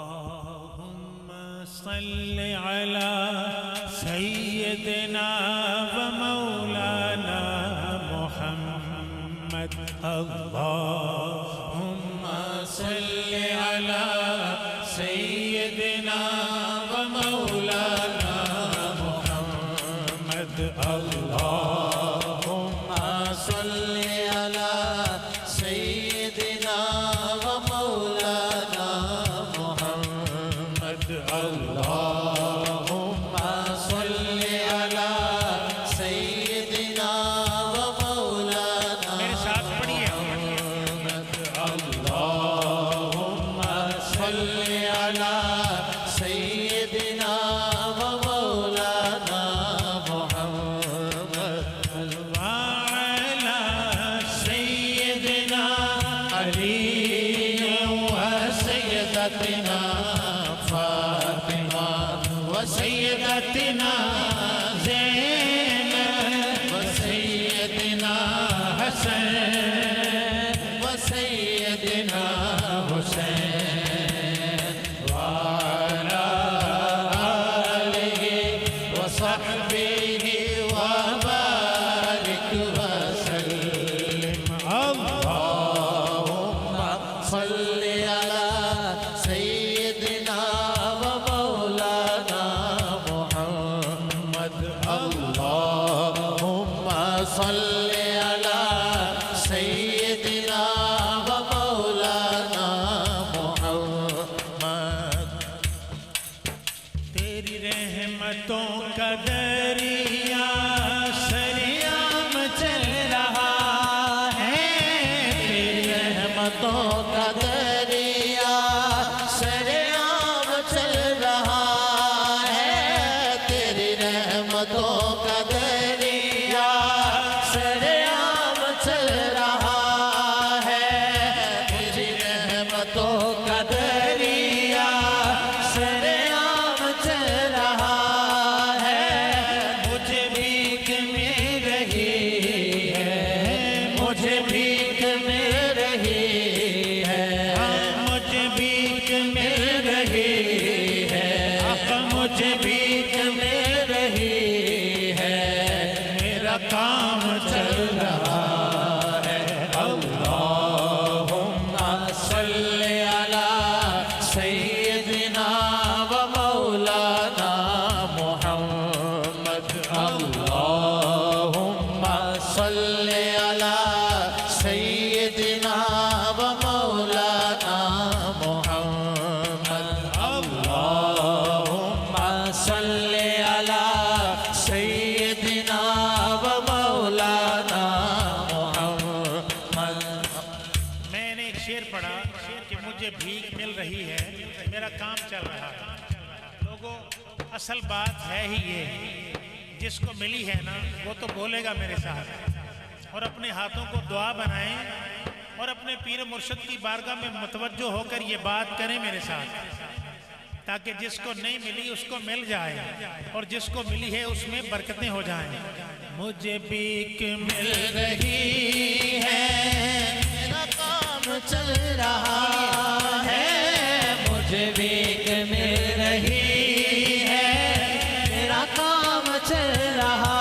अल्लाहुम्मा सल्लि अला सय्यिदिना व मौलाना मुहम्मद। अल्लाहुम्मा सल्लि अला सय्यिदिना व मौलाना मुहम्मद। अल्लाहुम्मा सल्लि अला सय्यिदिना व मौलाना मुहम्मद। अल्लाहुम्मा सल्लि अला सय्यिदिना व मौलाना। मेरे साथ पढ़िए। अल्लाहुम्मा सल्लि अला सय्यिदिना व मौलाना मुहम्मद। व अला सय्यिदिना अली व सय्यदतिना फातिमा व सय्यदतिना ज़ैनब व सय्यदना हसन व सय्यदना हुसैन व अला आलिहि व सहबिहि व बारिक व सल्लिम। अल्लाहुम्मा सल्लि अला सय्यिदिना व मौलाना मुहम्मद। अल्लाहुम्मा सल्लि अला सय्यिदिना व मौलाना मुहम्मद। तेरी रहमतों का दरिया सरियाम चल रहा है। तेरी रहमतों का दरिया सरियाम चल रहा है। तेरी रहमतों का दरिया सरियाम चल रहा है। तेरी रहमतों का दरिया सरियाम चल रहा है। मुझे भीख मिल रही है, मुझे भीख मिल रही है, मुझे भीख मिल रही है, मुझे भीख मिल रही है। मेरा काम चल रहा है। अल्लाहुम्मा सल्लि अला सय्यिदिना व मौलाना मुहम्मद। अल्लाहुम्मा सल्लि अला सय्यिदिना व मौलाना मुहम्मद। अल्लाहुम्मा सल्लि अला सय्यिदिना व मौलाना मुहम्मद। मैंने एक शेर पढ़ा कि मुझे भीख मिल रही है, मेरा काम चल रहा है। लोगों, असल बात है ही ये, जिसको मिली है ना वो तो बोलेगा मेरे साथ। और अपने हाथों को दुआ बनाएं और अपने पीर मुर्शिद की बारगाह में मुतवज्जो होकर ये बात करें मेरे साथ, ताकि जिसको नहीं मिली उसको मिल जाए और जिसको मिली है उसमें बरकतें हो जाएं। मुझे भीख मिल रही है, मेरा काम चल रहा है। मुझे भीख मिल रही है, मेरा काम चल रहा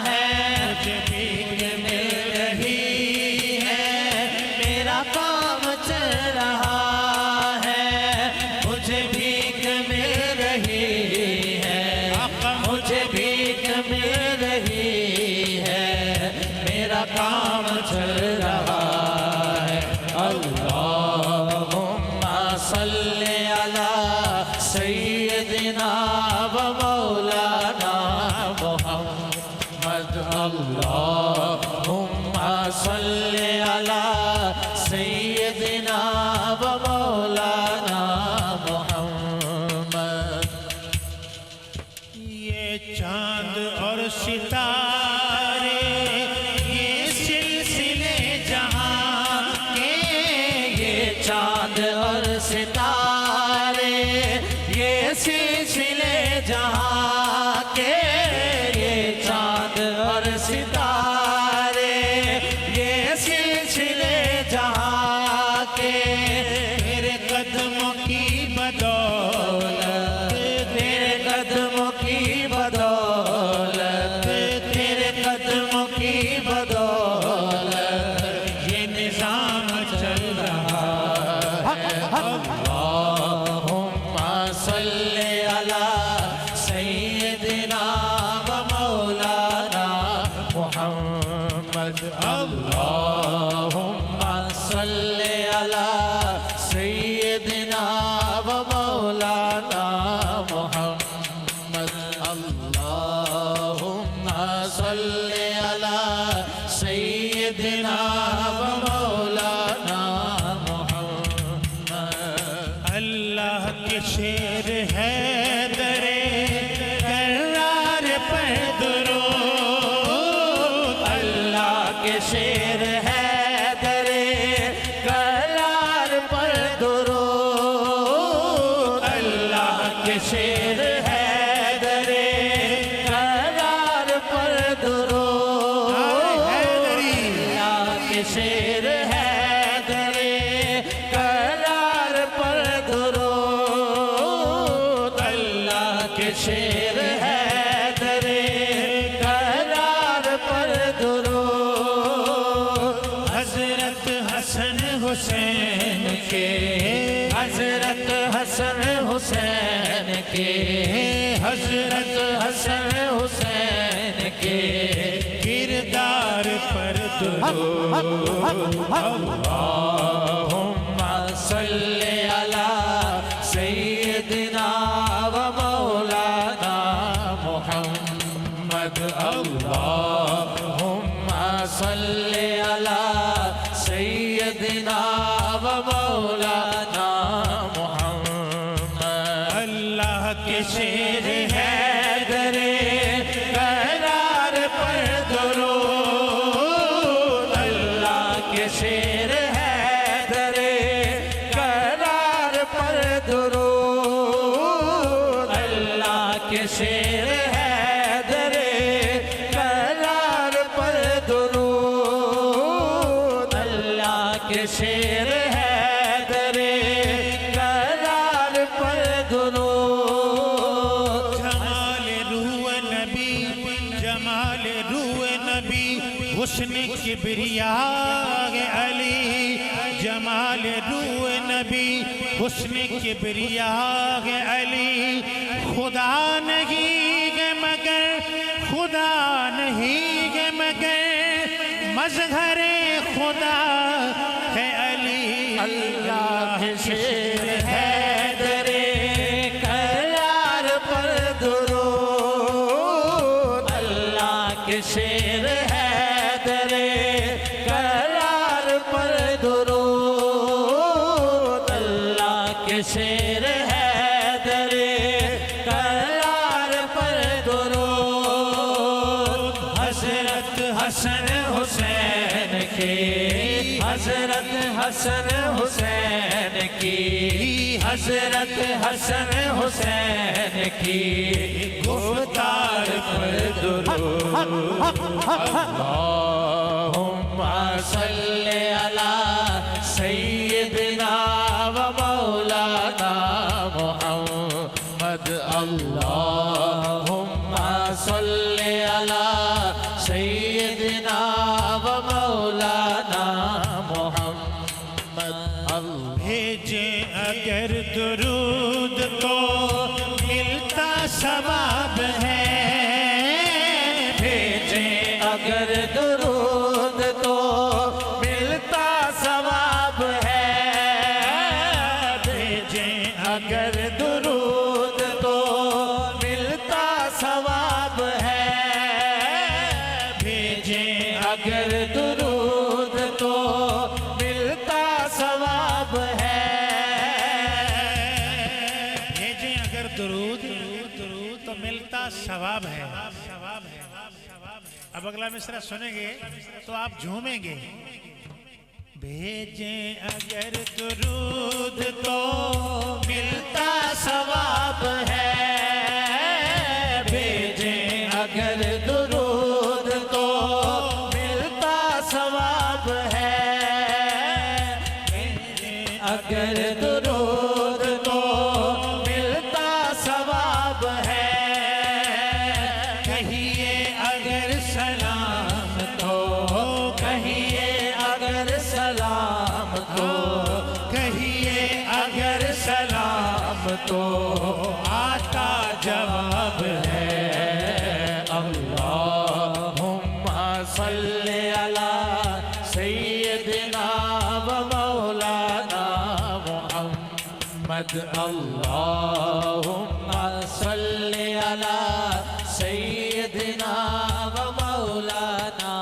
है। मुझे भीख मिल रही है, मेरा काम चल रहा है। मुझे भीख मिल रही है, मुझे भीख मिल रही है, मेरा काम चल रहा है। अल्लाहुम्मा सल्लि अला सय्यिदिना व मौलाना मुहम्मद। अल्लाहुम्मा सल्लि अला सय्यिदिना व मौलाना मुहम्मद। ये चांद और सितारे, ये सिलसिले जहां के, ये चांद और सितारे, ये सिलसिले जहां के, ये चांद और सितारे, ये सिलसिले जहां के। मेरे कदमों अल्लाहुम्मा सल्ली अला सय्यदिना व मौलाना मुहम्मद अल्लाहुम्मा सल्ली अला सय्यदिना व मौलाना मुहम्मद अल्लाहुम्मा सल्ली अला सय्यदिना व मौलाना मुहम्मद। अल्लाह के शेर है दरे करार पर दुरूद। अल्लाह के शेर है दरे करार पर दुरूद। अल्लाह के शेर है दरे करार पर दुरूद। अल्लाह के शेर है दरे करार पर दुरूद। अल्लाह के शेर है दरे करार पर दुरूद। हजरत हसन हुसैन के हजरत हसन हुसैन के हजरत हसन हुसैन के किरदार पर अल्लाहुम्मा सल्ली अला सय्यदिना व मौलाना मुहम्मद अल्लाहुम्मा सल्ली अला सय्यदिना व मौलाना मुहम्मद। अल्लाह के शेर है दरे करार पर दुरूद। अल्लाह के शेर है दरे करार पर दुरूद। अल्लाह के शेर है दरे करार पर दुरूद। अल्लाह के शेर है दरे करार पर दुरूद। जमाल रूह नबी जमाल रूह नबी हुस्न किबरिया अली। जमाल रूह नबी हुस्न किबरिया अली। खुदा नहीं है मगर खुदा नहीं है मगर मजहरे खुदा है अली। अल्लाह के शेर है दरे करार पर दुरूद। अल्लाह के शेर है दरे करार पर दुरूद। अल्लाह के शेर है दरे करार पर दुरूद। हजरत हसन हुसैन के हजरत हसन हुसैन की हजरत हसन हुसैन की गुफ्तार पर दुरूद। अल्लाहुम्मा सल्ली अला सय्यदिना व मौलाना मुहम्मद अल्लाहुम्मा सल्ली अला सय्यदिना व मौलाना मुहम्मद। भेजे अगर दुरूद तो मिलता सवाब है। भेजे अगर दुरूद तो मिलता सवाब है। भेजे अगर दुरूद तो मिलता सवाब है। भेजे अगर दुरूद तो मिलता सवाब है। भेजे अगर दुरूद तो मिलता सवाब है। अब अगला मिसरा सुनेंगे तो आप झूमेंगे। भेजे अगर दुरूद तो मिलता सवाब है। भेजे अगर दुरूद तो मिलता सवाब है। भेजे अगर दुरूद तो मिलता सवाब है। कहिए अगर सलाम तो कहिए अगर सलाम तो कहिए तो आता जवाब है। अल्लाहुम्मा सल्ली अला सय्यदिना व मौलाना मुहम्मद। अल्लाहुम्मा सल्ली अला सय्यदिना व मौलाना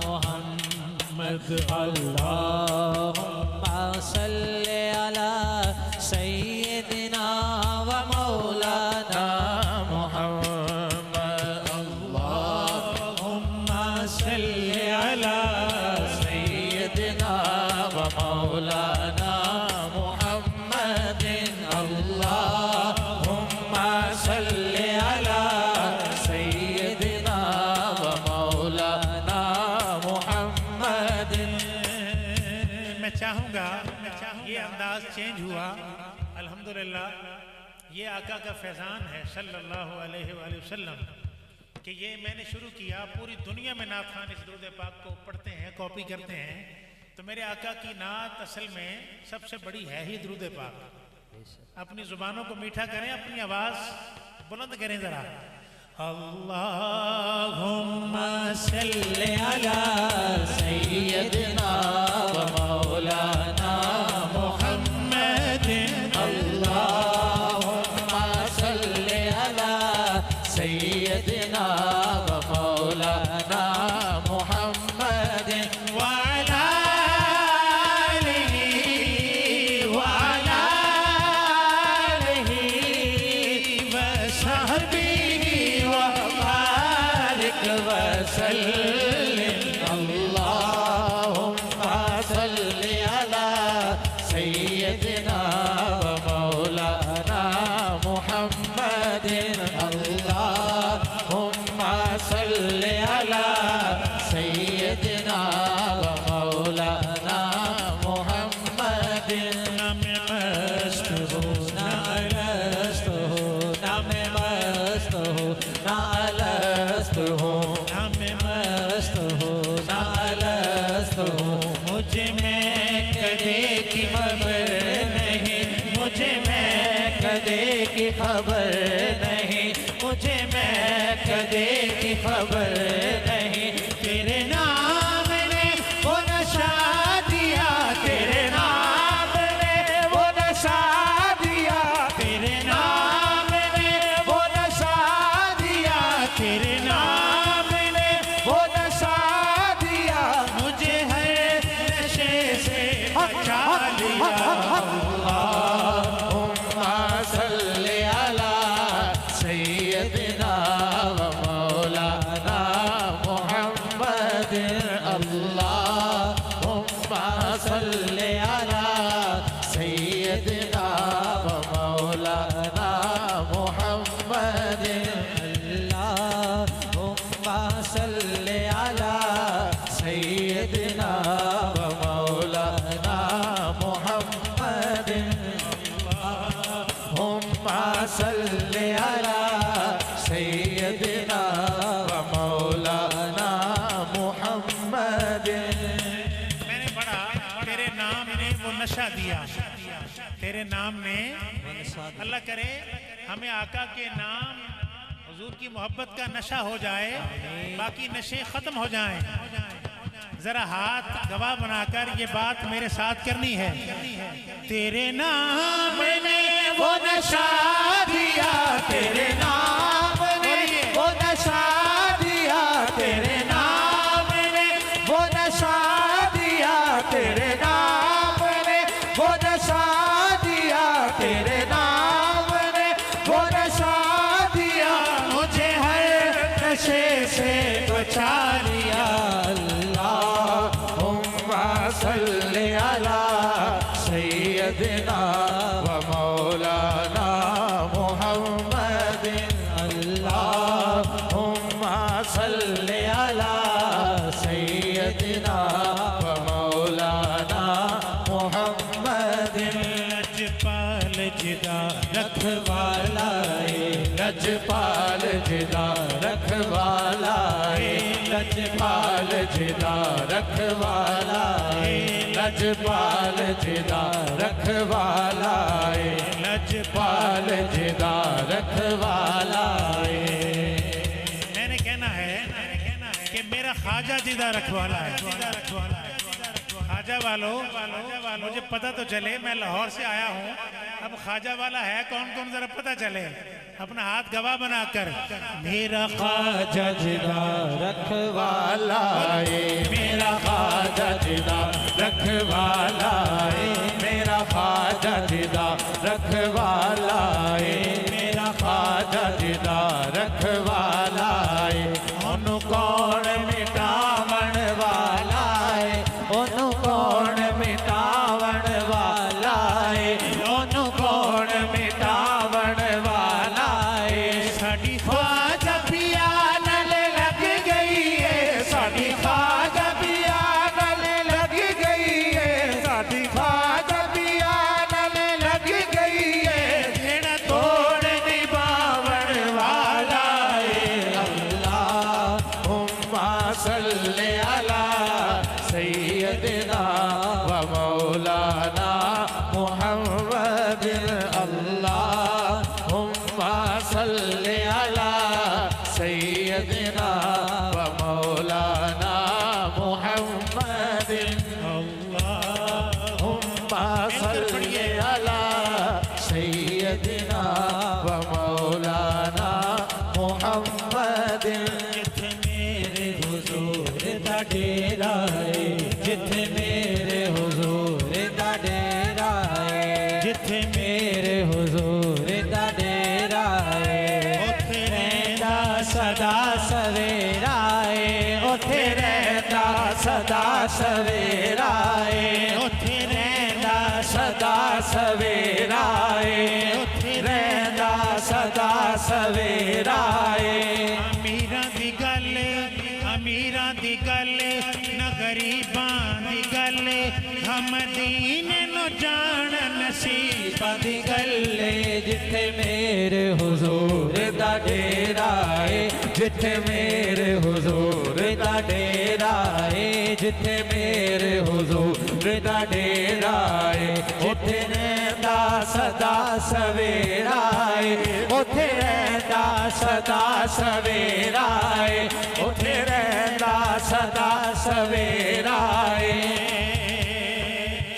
मुहम्मद। अल्लाहुम्मा सल्ली अला सय्यदिना व मौलाना मुहम्मद। अल्लाहुम्मा सल्ली अला सय्यदिना व मौलाना मुहम्मद। अल्लाहुम्मा सल्ली अला सय्यदिना व मौलाना मुहम्मद। मैं चाहूँगा ये अंदाज चेंज हुआ। अल्हम्दुलिल्लाह ये आका का फैज़ान है सल्लल्लाहु अलैहि वसल्लम कि ये मैंने शुरू किया। पूरी दुनिया में नात खान इस दुरूद पाक को पढ़ते हैं, कॉपी करते हैं। तो मेरे आका की नात असल में सबसे बड़ी है ही दुरूद पाक। अपनी जुबानों को मीठा करें, अपनी आवाज़ बुलंद करें ज़रा। अल्लाहुम्मा सल्ली अला सय्यदिना व मौलाना मुहम्मद। अल्लाहुम्मा सल्ली अला सय्यदिना व मौलाना मुहम्मद। वाला अल्लाहुम्मा सल्ली अला सय्यदिना व मौलाना मुहम्मद। अल्लाहुम्मा सल्ली अला सय्यदिना व मौलाना मुहम्मद। ना मैं मस्त हूँ ना अलस्त हूँ, ना मैं मस्त हूँ ना अलस्त हूँ, ना मैं मस्त हूँ ना अलस्त हूँ। मुझे मैं कदे की खबर नहीं, मुझे मैं कदे की खबर नहीं, मुझे मैं कदे की खबर नहीं। तेरे नाम ने वो नशा दिया, तेरे नाम ने वो नशा दिया, तेरे नाम ने वो नशा दिया, तेरे नाम ने वो नशा दिया। मुझे हर नशे से बचा लिया। अल्लाहुम्मा सल्ली अला सय्यदिना व मौलाना मुहम्मद। अल्लाहुम्मा सल्ली अला सय्यदिना व मौलाना मुहम्मद। अल्लाहुम्मा सल्ली अला सय्यदिना व मौलाना मुहम्मद। अल्लाहुम्मा सल्ली अला सय्यदिना व मौलाना मुहम्मद। मैंने पढ़ा तेरे नाम ने वो नशा दिया, तेरे नाम ने। अल्लाह करे हमें आका के नाम हुजूर की मोहब्बत का नशा हो जाए, बाकी नशे खत्म हो जाएं। जरा हाथ गवाह बनाकर ये बात मेरे साथ करनी है। तेरे नाम ने वो नशा दिया, तेरे नाम ने वो नशा दिया, तेरे नाम ने वो नशा दिया, तेरे नाम ने वो नशा दिया, तेरे नाम ने वो नशा दिया। मुझे हर नशे से बचा लिया। अल्लाहुम्मा सल्ली अला सय्यदिना व मौलाना मुहम्मद। अल्लाहुम्मा सल्ली अला सय्यदिना व मौलाना मुहम्मद। लजपाल जिदा रखवाला है, लजपाल जिदा रखवाला है, लजपाल जिदा रखवाला है, लजपाल जिदा रखवाला है, लज लजपाल जिदा रखवाला मैंने कहना है कि मेरा ख्वाजा जिदा रखवाला है। ख्वाजा वालों, मुझे पता तो चले, मैं लाहौर से आया हूँ। अब ख्वाजा वाला है कौन कौन, जरा पता चले। अपना हाथ गवाह बनाकर, मेरा ख्वाजा जिदा रखवाला मेरा ख्वाजा जिदा रखवाला मेरा ख्वाजा जिदा रखवाला मेरा ख्वाजा जिदा रखवाला ओनू कौन मिटावण वाला ओनू कौन मिटावण वाला ओनू कौन मिटावण वाला साडी ख्वाजा पिया नल लग गई है साडी ख्वाजा पिया नल लग गई है साडी ख्वाजा पिया नल लग गई है जेड़ा तोड़ निभावण वाला है अल्लाहुम्मा सल्ली अला सय्यदिना व मौलाना मुहम्मदिन अल्लाहुम्मा सल्ली अला सय्यदिना व मौलाना मुहम्मदिन अल्लाहुम्मा सल्ली अला सय्यदिना व मौलाना मुहम्मदिन जिथे मेरे हुजूर दा डेरा है जिथे मेरे हुजूर दा डेरा है जिथे मेरे हुजूर दा डेरा है उथे रहंदा सदा सवेरा है उथे रहंदा सदा सवेरा है उथे रहंदा सदा सवेरा है उथे रहंदा सदा सवेरा है अमीरां दी गल न गरीबां दी गल हम दीन नु जान नसीबां दी गल जिथे मेरे हुजूर दा डेरा है जिथे मेरे हुजूर दा डेरा है जिथे मेरे हुजूर दा डेरा है उथे रहंदा सदा सवेरा है उथे रहंदा सदा सवेरा है उथे रहंदा सदा सवेरा है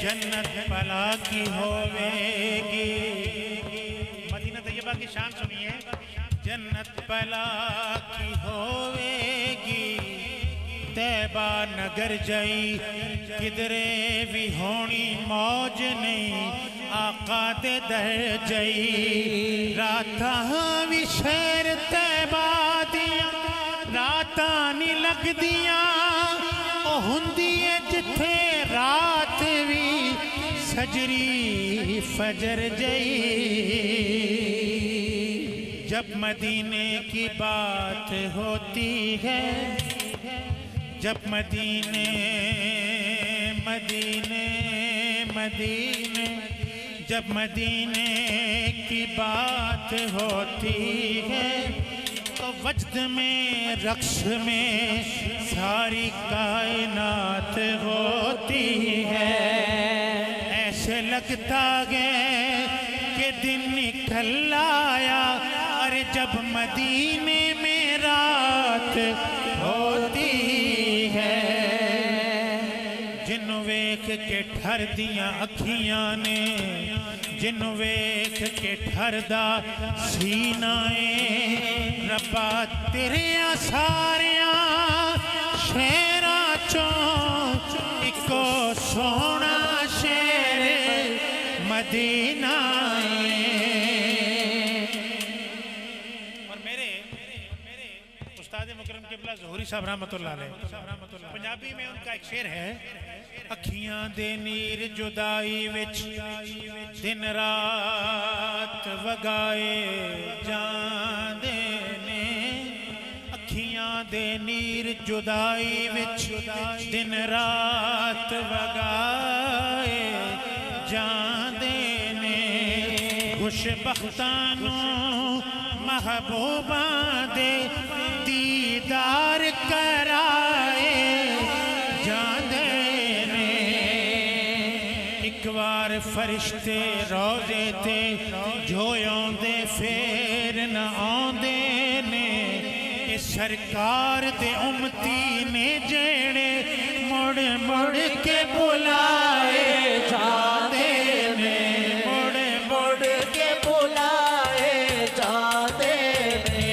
जन्नत भला की होवेगी। मदीना तैयबा की शान सुनिए। जन्नत भला की होवेगी तैबा नगर जाई किधरे भी होनी मौज नहीं आका दे दर जाई रातां भी शहर तैबा दियां रातां नहीं लगदियां ओ हुंदी है जिथे रात भी सजरी फजर जई। जब मदीने की बात होती है जब मदीने जब मदीने की बात होती है तो वजद में रक्स में सारी कायनात होती है। ऐसे लगता है कि दिन निकल आया अरे जब मदीने में रात होती है। जिन्नू वेख के ठर दियां अखियां ने जिन्नू वेख के ठरदा सीना है रब्बा तेरिया सारिया शेरां चों इको सोना शेर मदीना मुकरम किबला ज़ोहरी साहब रहमतुल्लाह अलैह पंजाबी में उनका एक शेर है अखियां दे नीर जुदाई विच दिन रात वगाए जांदे ने अखियां दे नीर जुदाई विच दिन रात वगाए जांदे ने खुश बख्तां नूं महबूबा दे दीदार कराए जांदे ने। एक एक बार फरिश्ते रोजे ते जो आंदे फिर न आंदे ने, सरकार दे उम्मती ने जेड़े मुड़ मुड़ के बुलाए जाते ने, मुड़ मुड़ के बुलाए जाते ने।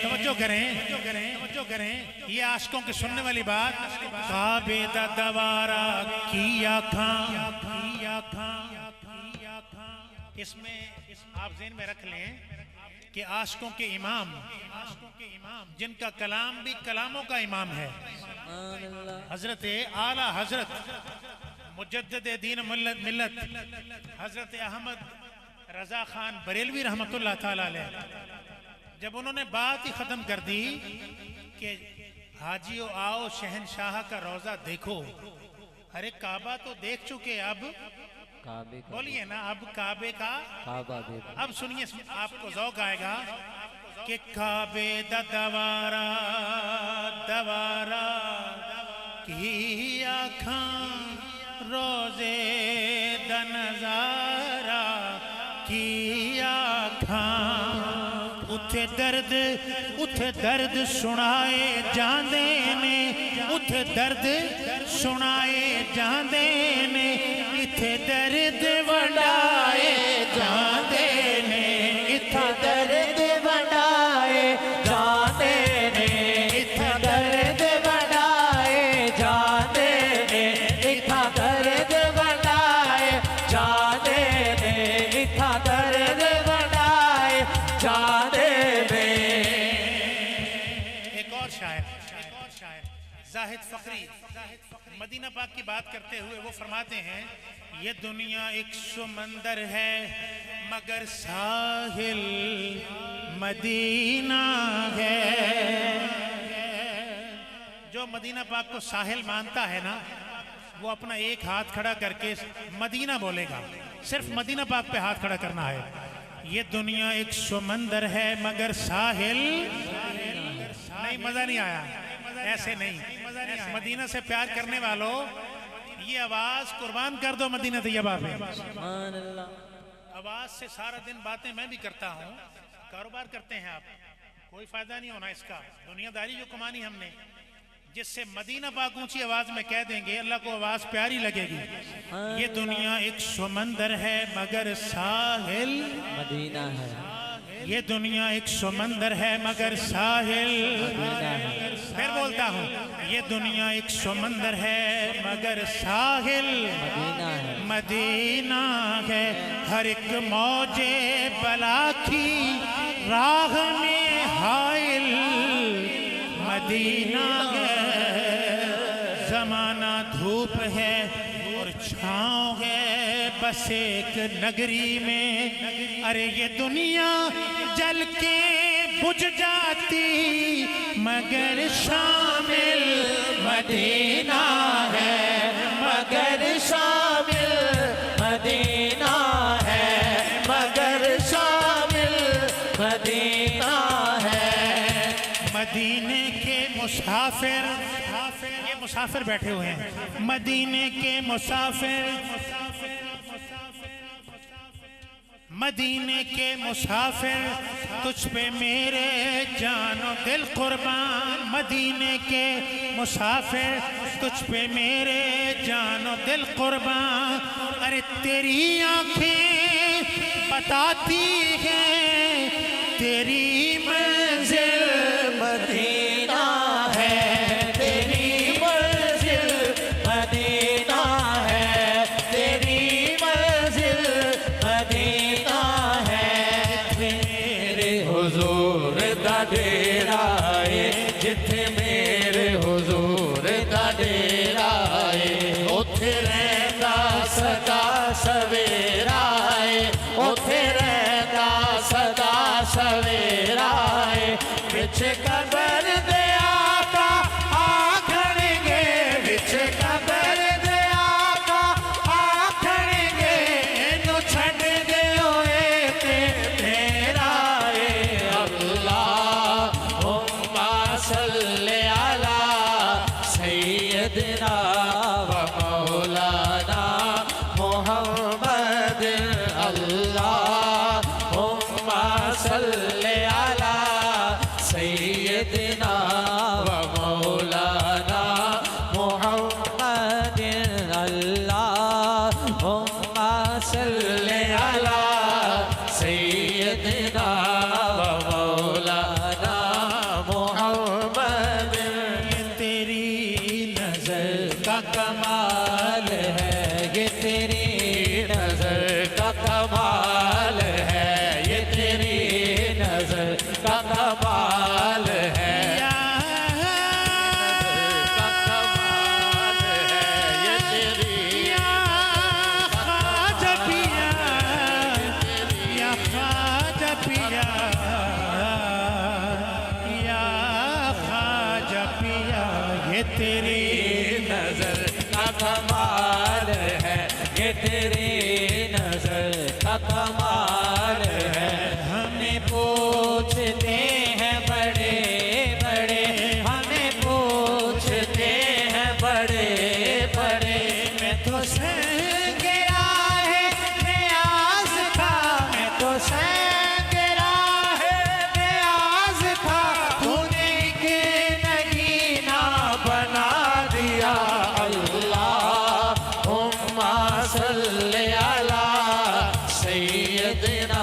तवज्जो करें, तवज्जो करें, ये आशिकों की सुनने वाली बात। काबे दा दवारा किया खां, इसमें आप ज़हन में रख लें कि आशिकों के इमाम जिनका कलाम भी कलामों का इमाम है, हजरत आला हजरत मुजद्दिद दीन मिल्लत हजरत अहमद रजा खान बरेलवी रहमतुल्लाह ताला अलैह, जब उन्होंने बात ही खत्म कर दी कि हाजियो आओ शहनशाह का रोजा देखो। अरे काबा तो देख चुके, अब बोलिए ना, अब काबे का अब सुनिए, आपको ज़ौक़ आएगा कि काबे दा दवारा दवारा की आखां, रोजे दा नजारा की आखां, उथे दर्द सुनाए जांदे ने, उथे दर्द सुनाए जांदे ने, इथे दर्द वंडाए जांदे ने, इथे दर्द वंडाए जांदे ने, इथे दर्द वंडाए जांदे ने, इथे दर्द वंडाए जांदे ने, इथे दर्द वंडाए जांदे ने। एक और शायर जाहिद फखरी मदीना पाक की बात करते हुए वो फरमाते हैं, ये दुनिया एक समंदर है मगर साहिल मदीना है। जो मदीना पाक को साहिल मानता है ना, वो अपना एक हाथ खड़ा करके मदीना बोलेगा, सिर्फ मदीना पाक पे हाथ खड़ा करना है। ये दुनिया एक समंदर है मगर साहिल नहीं। मजा नहीं आया, ऐसे नहीं। मदीना से प्यार करने वालों, ये आवाज कुर्बान कर दो मदीना तैयबा पे। आवाज से सारा दिन बातें मैं भी करता हूँ, कारोबार करते हैं आप, कोई फायदा नहीं होना इसका। दुनियादारी जो कमानी हमने, जिससे मदीना पाक ऊंची आवाज में कह देंगे, अल्लाह को आवाज प्यारी लगेगी। ये दुनिया एक समंदर है मगर साहिल मदीना है। ये दुनिया एक समंदर है मगर साहिल। फिर बोलता हूँ, ये दुनिया एक समंदर है मगर साहिल मदीना है। हर एक मौजे बला की राह में हाइल मदीना है। जमाना धूप है और छाँव है बस एक नगरी में। अरे ये दुनिया जल के बुझ जाती मगर शामिल मदीना है, मगर शामिल मदीना है, मगर शामिल मदीना है। मदीने के मुसाफिर, ये मुसाफिर बैठे हुए हैं, मदीने के मुसाफिर, मदीने के मुसाफिर तुझ पे मेरे जानो दिल कुर्बान। मदीने के मुसाफिर तुझ पे मेरे जानो दिल कुर्बान। अरे तेरी आंखें बताती हैं तेरी मंजिल मदीना है, तेरी मंजिल मदीना है, तेरी मंजिल मदीना है। मेरे हुजूर दा डेरा है, जिथे मेरे हुजूर दा डेरा है, उथे रहंदा सदा सवेरा है, उथे रहंदा सदा सवेरा है। विच कबर दे आका आखणगे, विच कबर दे आका आखणगे, इनू छड्ड दिओ ते तेरा है। अल्लाहुम्मा सल्ली अला सय्यदिना व मौलाना अल्लाहुम्मा सल्ले अला सय्यदिना व मौलाना मुहम्मदिन अल्लाहुम्मा सल्ले अला सय्यदिना व मौलाना मुहम्मदिन। ये तेरी नजर का कमाल है, ये तेरी नजर का कमाल है, ये तेरी नजर का कमाल है, या का कमाल है, ये तेरी या ख्वाजा पिया, या ख्वाजा पिया, या ख्वाजा पिया, ये तेरी नजर का कमाल है, ये तेरी नजर का कमाल है। हमें पूछते हैं बड़े बड़े, हमें पूछते हैं बड़े बड़े, मैं तो संग राह नियाज़ था, मैं तो संग राह नियाज़ था, तूने के नगीना बना दिया। अल्लाहुम्मा सल्ले अला सय्यदिना